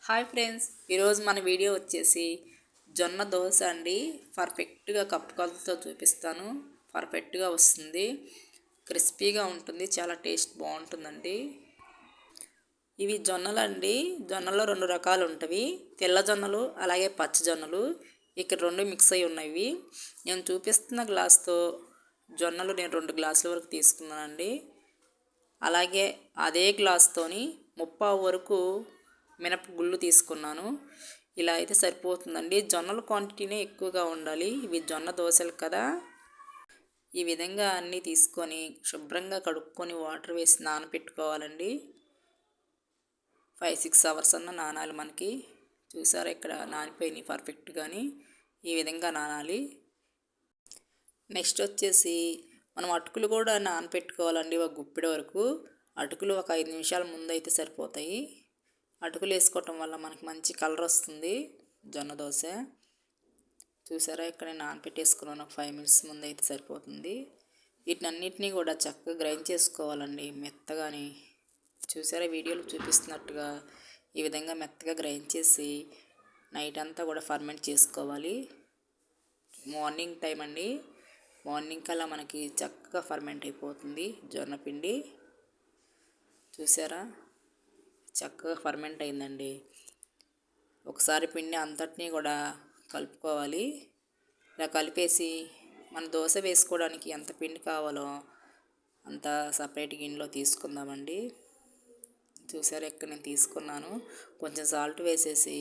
Hi friends, ఈరోజు మన video వచ్చేసి జొన్న దోశ అండి. పర్ఫెక్ట్గా కప్పు కొలతతో చూపిస్తాను. పర్ఫెక్ట్గా వస్తుంది, క్రిస్పీగా ఉంటుంది, చాలా టేస్ట్ బాగుంటుందండి. ఇవి జొన్నలు అండి. జొన్నలో రెండు రకాలు ఉంటవి, తెల్ల జొన్నలు అలాగే పచ్చ జొన్నలు. ఇక్కడ రెండు మిక్స్ అయి ఉన్నవి. నేను చూపిస్తున్న గ్లాస్తో జొన్నలు నేను 2 గ్లాసుల వరకు తీసుకున్నానండి. అలాగే అదే గ్లాస్తోని 30 వరకు మినప గుళ్ళు తీసుకున్నాను. ఇలా అయితే సరిపోతుందండి. జొన్నల క్వాంటిటీనే ఎక్కువగా ఉండాలి, ఇవి జొన్న దోశలు కదా. ఈ విధంగా అన్నీ తీసుకొని శుభ్రంగా కడుక్కొని వాటర్ వేసి నానబెట్టుకోవాలండి. 5-6 అవర్స్ అన్న నానాలి మనకి. చూసారా, ఇక్కడ నానిపోయినాయి పర్ఫెక్ట్గాని. ఈ విధంగా నానాలి. నెక్స్ట్ వచ్చేసి మనం అటుకులు కూడా నానపెట్టుకోవాలండి. ఒక గుప్పెడు వరకు అటుకులు ఒక 5 నిమిషాల ముందు అయితే సరిపోతాయి. అటుకులు వేసుకోవటం వల్ల మనకి మంచి కలర్ వస్తుంది జొన్న దోశ. చూసారా, ఇక్కడ నేను నానపెట్టేసుకున్నాను. ఒక 5 మినిట్స్ ముందు అయితే సరిపోతుంది. వీటినన్నిటినీ కూడా చక్కగా గ్రైండ్ చేసుకోవాలండి మెత్తగాని. చూసారా, వీడియోలో చూపిస్తున్నట్టుగా ఈ విధంగా మెత్తగా గ్రైండ్ చేసి నైట్ అంతా కూడా ఫర్మెంట్ చేసుకోవాలి. మార్నింగ్ టైం అండి, మార్నింగ్ కల్లా మనకి చక్కగా ఫర్మెంట్ అయిపోతుంది జొన్న పిండి. చూసారా, చక్కగా ఫర్మెంట్ అయిందండి. ఒకసారి పిండి అంతటినీ కూడా కలుపుకోవాలి. ఇలా కలిపేసి మన దోశ వేసుకోవడానికి ఎంత పిండి కావాలో అంత సపరేట్ గిన్నెలో తీసుకుందామండి. చూసారా, ఇక్కడ నేను తీసుకున్నాను. కొంచెం సాల్ట్ వేసేసి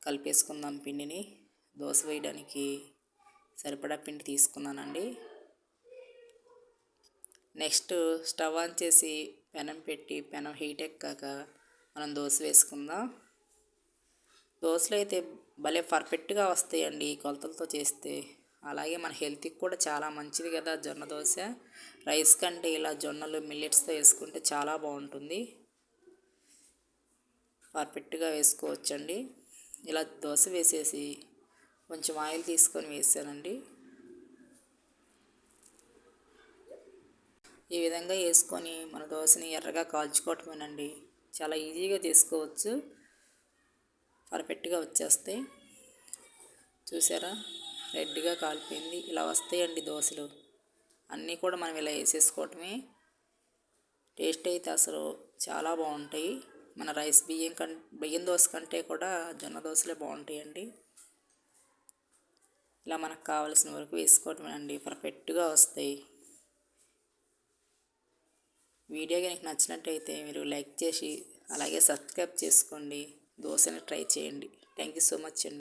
కలిపేసుకుందాం పిండిని. దోశ వేయడానికి సరిపడా పిండి తీసుకున్నానండి. నెక్స్ట్ స్టవ్ ఆన్ చేసి పెనం పెట్టి పెనం హీట్ ఎక్కాక మనం దోశ వేసుకుందాం. దోశలు అయితే భలే పర్ఫెక్ట్గా వస్తాయండి ఈ కొలతలతో చేస్తే. అలాగే మన హెల్త్కి కూడా చాలా మంచిది కదా జొన్న దోశ. రైస్ కంటే ఇలా జొన్నలు మిల్లెట్స్తో వేసుకుంటే చాలా బాగుంటుంది. పర్ఫెక్ట్గా వేసుకోవచ్చండి. ఇలా దోశ వేసేసి కొంచెం ఆయిల్ తీసుకొని వేసానండి. ఈ విధంగా వేసుకొని మన దోశని ఎర్రగా కాల్చుకోవటమేనండి. చాలా ఈజీగా చేసుకోవచ్చు, పర్ఫెక్ట్గా వచ్చేస్తాయి. చూసారా, రెడ్గా కాలిపోయింది. ఇలా వస్తాయండి దోశలు అన్నీ కూడా. మనం ఇలా వేసేసుకోవటమే. టేస్ట్ అయితే అసలు చాలా బాగుంటాయి. మన బియ్యం దోశ కంటే కూడా జొన్న దోశలే బాగుంటాయండి. ఇలా మనకు కావలసిన వరకు వేసుకోవటమేనండి, పర్ఫెక్ట్గా వస్తాయి. వీడియో కనుక నచ్చినట్టయితే మీరు లైక్ చేసి అలాగే సబ్స్క్రైబ్ చేసుకోండి. దోశని ట్రై చేయండి. థ్యాంక్ యూ సో మచ్ అండి.